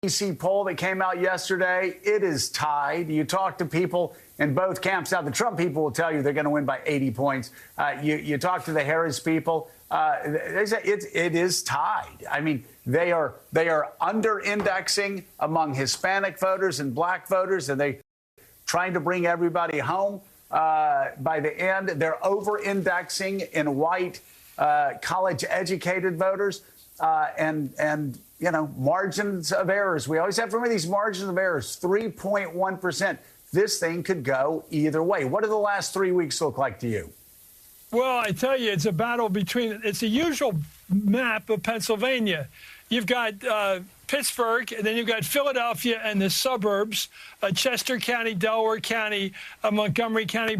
ABC poll that came out yesterday, it is tied. You talk to people in both camps. Now, the Trump people will tell you they're going to win by 80 points. You talk to the Harris people, it is tied. I mean, they are under-indexing among Hispanic voters and black voters, and they trying to bring everybody home. By the end, they're over-indexing in white, college-educated voters, and you know, margins of errors. We always have, remember these margins of errors, 3.1%. This thing could go either way. What do the last 3 weeks look like to you? Well, I tell you, it's a battle between, it's a usual map of Pennsylvania. You've got Pittsburgh, and then you've got Philadelphia and the suburbs, Chester County, Delaware County, Montgomery County,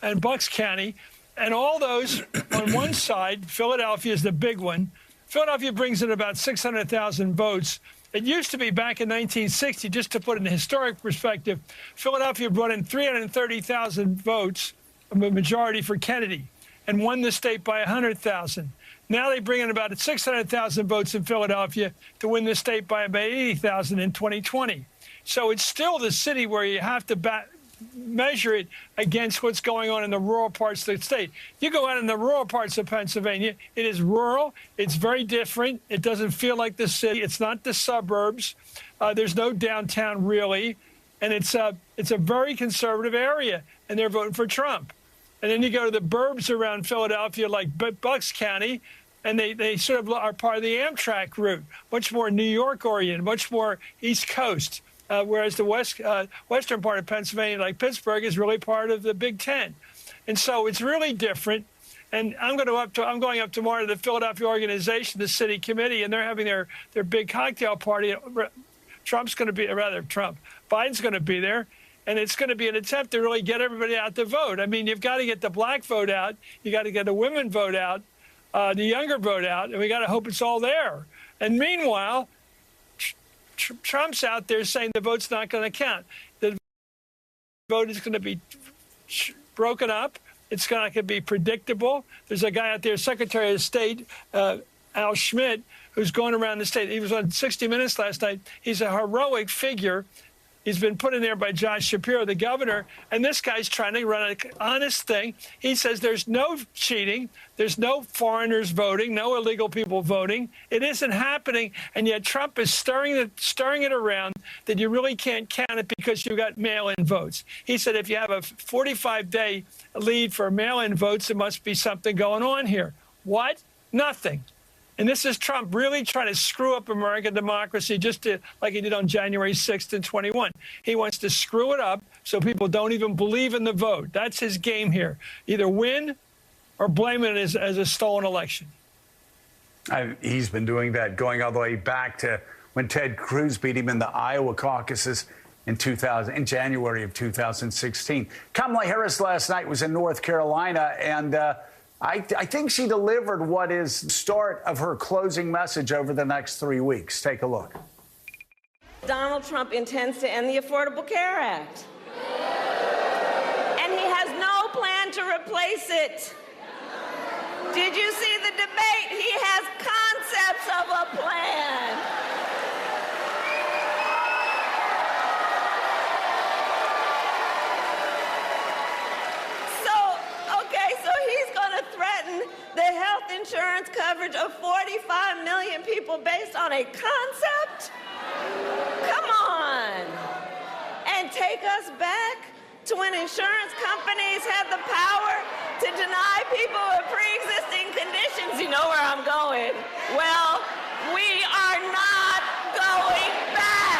and Bucks County. And all those on one side, Philadelphia is the big one. Philadelphia brings in about 600,000 votes. It used to be back in 1960, just to put it in historic perspective, Philadelphia brought in 330,000 votes, a majority for Kennedy, and won the state by 100,000. Now they bring in about 600,000 votes in Philadelphia to win the state by about 80,000 in 2020. So it's still the city where you have to measure it against what's going on in the rural parts of the state. You go out in the rural parts of Pennsylvania, it is rural, it's very different, it doesn't feel like the city, it's not the suburbs, there's no downtown really, and it's a very conservative area, and they're voting for Trump. And then you go to the burbs around Philadelphia, like Bucks County, and they sort of are part of the Amtrak route, much more New York oriented, much more East Coast. Whereas the western part of Pennsylvania, like Pittsburgh, is really part of the Big Ten. And so it's really different. And I'm going up tomorrow to the Philadelphia organization, the city committee, and they're having their big cocktail party. Biden's going to be there. And it's going to be an attempt to really get everybody out to vote. I mean, you've got to get the black vote out. You got to get the women vote out, the younger vote out, and we got to hope it's all there. And meanwhile, Trump's out there saying the vote's not going to count. The vote is going to be broken up. It's not going to be predictable. There's a guy out there, Secretary of State, Al Schmidt, who's going around the state. He was on 60 Minutes last night. He's a heroic figure. He's been put in there by Josh Shapiro, the governor, and this guy's trying to run an honest thing. He says there's no cheating, there's no foreigners voting, no illegal people voting. It isn't happening, and yet Trump is stirring it around that you really can't count it because you've got mail-in votes. He said if you have a 45-day lead for mail-in votes, there must be something going on here. What? Nothing. And this is Trump really trying to screw up American democracy like he did on January 6th and 21. He wants to screw it up so people don't even believe in the vote. That's his game here. Either win or blame it as a stolen election. He's been doing that going all the way back to when Ted Cruz beat him in the Iowa caucuses in January of 2016. Kamala Harris last night was in North Carolina, and I think she delivered what is the start of her closing message over the next 3 weeks. Take a look. Donald Trump intends to end the Affordable Care Act. And he has no plan to replace it. Did you see the debate? He has concepts of a plan. The health insurance coverage of 45 million people based on a concept? Come on. And take us back to when insurance companies had the power to deny people with pre-existing conditions. You know where I'm going. Well, we are not going back.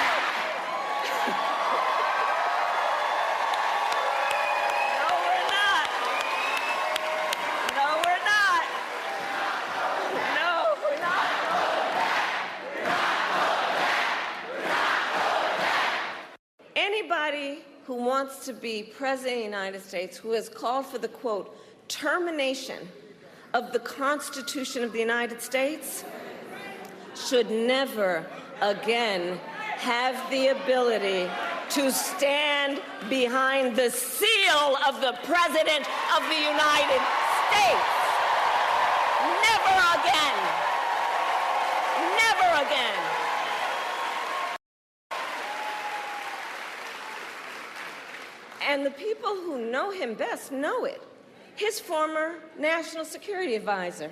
Anybody who wants to be president of the United States, who has called for the, quote, termination of the Constitution of the United States, should never again have the ability to stand behind the seal of the President of the United States. Never again. Never again. And the people who know him best know it. His former national security advisor,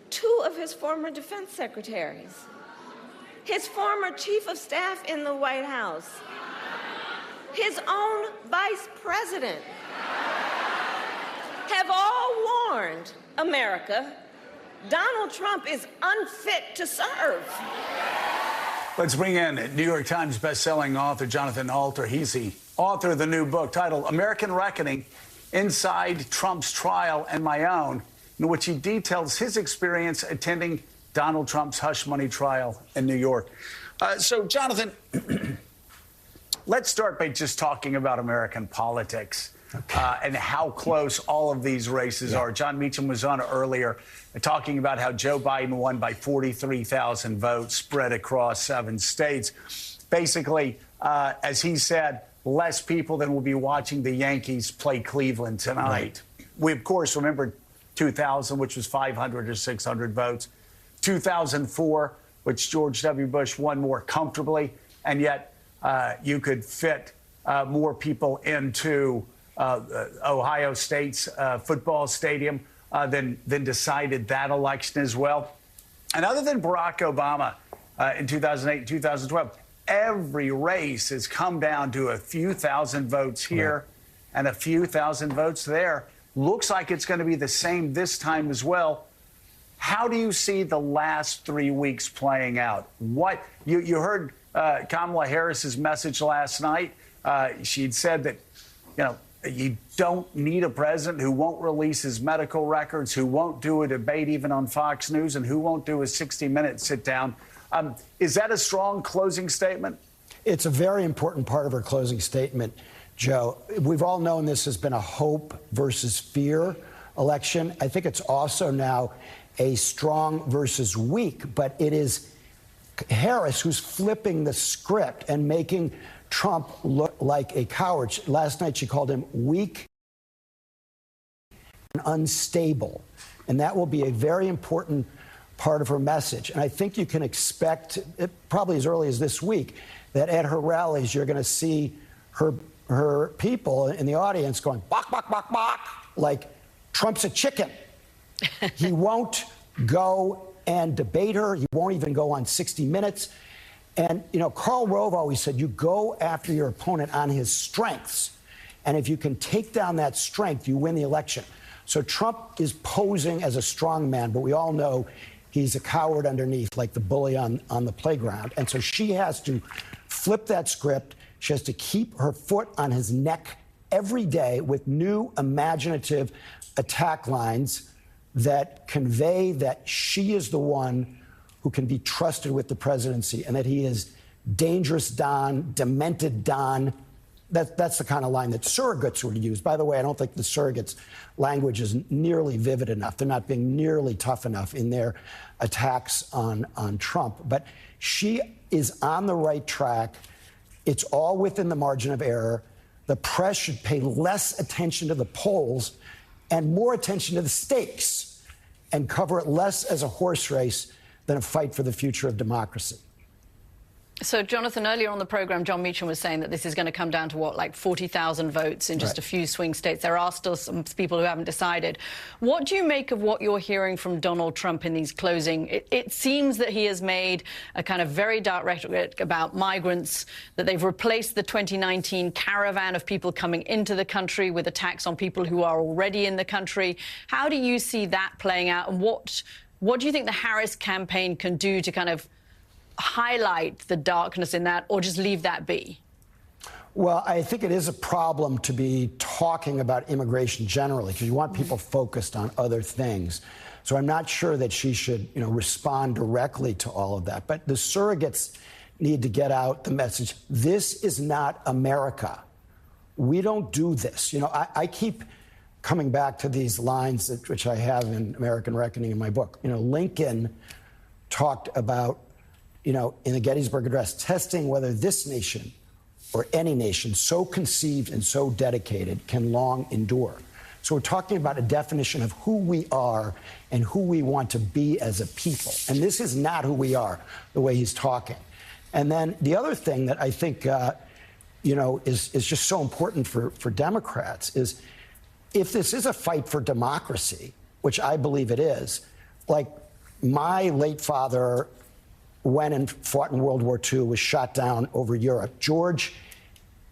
2 of his former defense secretaries, his former chief of staff in the White House, his own vice president, have all warned America Donald Trump is unfit to serve. Let's bring in New York Times bestselling author Jonathan Alter. He's the author of the new book titled American Reckoning: Inside Trump's Trial and My Own, in which he details his experience attending Donald Trump's hush money trial in New York. So, Jonathan, let's start by just talking about American politics. And how close all of these races are. John Meacham was on earlier talking about how Joe Biden won by 43,000 votes spread across 7 states. Basically, as he said, less people than will be watching the Yankees play Cleveland tonight. Right. We, of course, remember 2000, which was 500 or 600 votes. 2004, which George W. Bush won more comfortably, and yet you could fit more people into Ohio State's football stadium than decided that election as well. And other than Barack Obama in 2008 and 2012, every race has come down to a few thousand votes here and a few thousand votes there. Looks like it's going to be the same this time as well. How do you see the last 3 weeks playing out? What you heard Kamala Harris's message last night. She'd said that, you don't need a president who won't release his medical records, who won't do a debate even on Fox News, and who won't do a 60-minute sit-down. Is that a strong closing statement? It's a very important part of her closing statement, Joe. We've all known this has been a hope versus fear election. I think it's also now a strong versus weak, but it is Harris who's flipping the script and making Trump look like a coward. Last night she called him weak and unstable, and that will be a very important part of her message. And I think you can expect, probably as early as this week, that at her rallies you're going to see her people in the audience going, bok, bok, bok, bok, like Trump's a chicken. He won't go and debate her. He won't even go on 60 Minutes. And, Karl Rove always said you go after your opponent on his strengths. And if you can take down that strength, you win the election. So Trump is posing as a strong man, but we all know he's a coward underneath, like the bully on the playground. And so she has to flip that script. She has to keep her foot on his neck every day with new imaginative attack lines that convey that she is the one who can be trusted with the presidency and that he is dangerous Don, demented Don. That's the kind of line that surrogates would use. By the way, I don't think the surrogates' language is nearly vivid enough. They're not being nearly tough enough in their attacks on Trump. But she is on the right track. It's all within the margin of error. The press should pay less attention to the polls and more attention to the stakes and cover it less as a horse race than a fight for the future of democracy. So, Jonathan, earlier on the program, John Meacham was saying that this is going to come down to, what, like 40,000 votes in just a few swing states. There are still some people who haven't decided. What do you make of what you're hearing from Donald Trump in these closing? It seems that he has made a kind of very dark rhetoric about migrants, that they've replaced the 2019 caravan of people coming into the country with attacks on people who are already in the country. How do you see that playing out? And what do you think the Harris campaign can do to kind of highlight the darkness in that, or just leave that be? Well, I think it is a problem to be talking about immigration generally, because you want people focused on other things. So I'm not sure that she should, respond directly to all of that. But the surrogates need to get out the message. This is not America. We don't do this. I keep coming back to these lines, which I have in American Reckoning in my book. Lincoln talked about, in the Gettysburg Address, testing whether this nation or any nation so conceived and so dedicated can long endure. So we're talking about a definition of who we are and who we want to be as a people. And this is not who we are, the way he's talking. And then the other thing that I think is just so important for Democrats is if this is a fight for democracy, which I believe it is, like my late father went and fought in World War II, was shot down over Europe. George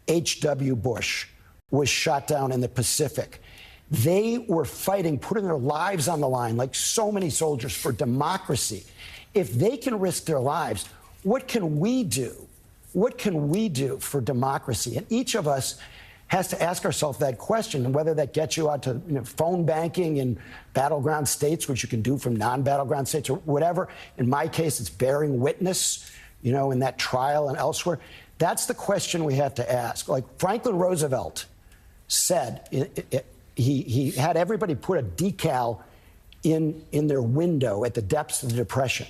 H.W. Bush was shot down in the Pacific. They were fighting, putting their lives on the line, like so many soldiers, for democracy. If they can risk their lives, what can we do? What can we do for democracy? And each of us has to ask ourselves that question, and whether that gets you out to phone banking in battleground states, which you can do from non-battleground states or whatever. In my case, it's bearing witness, in that trial and elsewhere. That's the question we have to ask. Like Franklin Roosevelt said, he had everybody put a decal in their window at the depths of the Depression.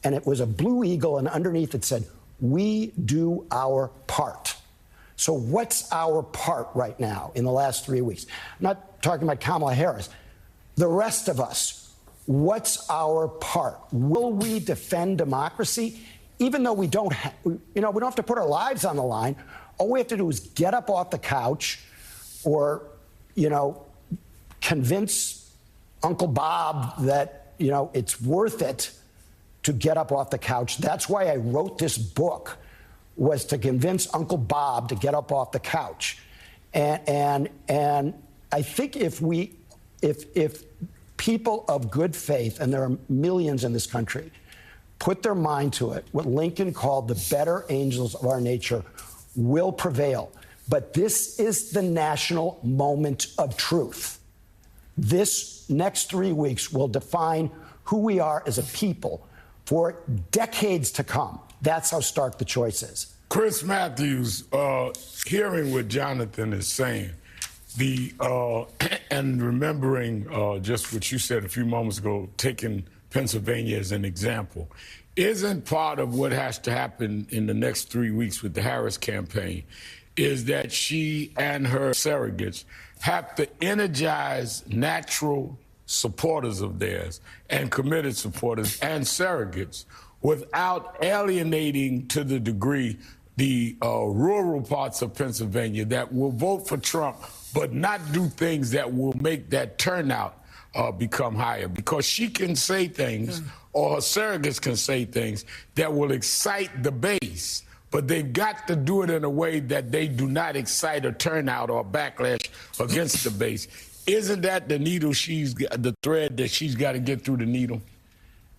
And it was a blue eagle, and underneath it said, "We do our part." So what's our part right now in the last 3 weeks? I'm not talking about Kamala Harris. The rest of us, what's our part? Will we defend democracy? Even though we don't have to put our lives on the line. All we have to do is get up off the couch or, convince Uncle Bob that, it's worth it to get up off the couch. That's why I wrote this book, was to convince Uncle Bob to get up off the couch. And I think if people of good faith, and there are millions in this country, put their mind to it, what Lincoln called the better angels of our nature will prevail. But this is the national moment of truth. This next 3 weeks will define who we are as a people for decades to come. That's how stark the choice is. Chris Matthews, hearing what Jonathan is saying, and remembering just what you said a few moments ago, taking Pennsylvania as an example, isn't part of what has to happen in the next 3 weeks with the Harris campaign is that she and her surrogates have to energize natural supporters of theirs and committed supporters and surrogates without alienating to the degree the rural parts of Pennsylvania that will vote for Trump but not do things that will make that turnout become higher. Because she can say things, or her surrogates can say things that will excite the base, but they've got to do it in a way that they do not excite a turnout or backlash against the base. Isn't that the needle the thread that she's got to get through the needle?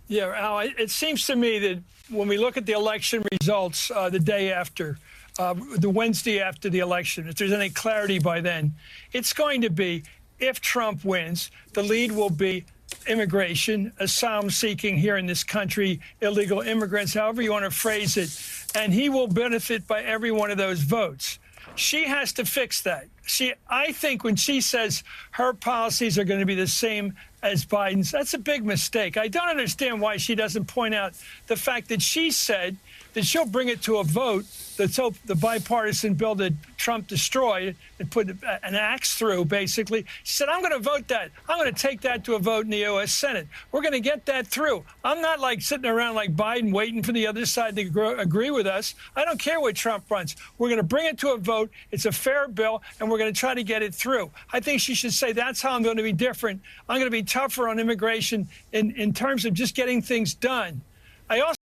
Yeah, Al, it seems to me that when we look at the election results the day after, the Wednesday after the election, if there's any clarity by then, it's going to be, if Trump wins, the lead will be immigration, asylum seeking here in this country, illegal immigrants, however you want to phrase it, and he will benefit by every one of those votes. She has to fix that. I think when she says her policies are going to be the same as Biden's, that's a big mistake. I don't understand why she doesn't point out the fact that she said that she'll bring it to a vote, the bipartisan bill that Trump destroyed and put an axe through, basically. She said, I'm going to vote that. I'm going to take that to a vote in the U.S. Senate. We're going to get that through. I'm not like sitting around like Biden waiting for the other side to agree with us. I don't care what Trump runs. We're going to bring it to a vote. It's a fair bill, and we're going to try to get it through. I think she should say that's how I'm going to be different. I'm going to be tougher on immigration in terms of just getting things done. I also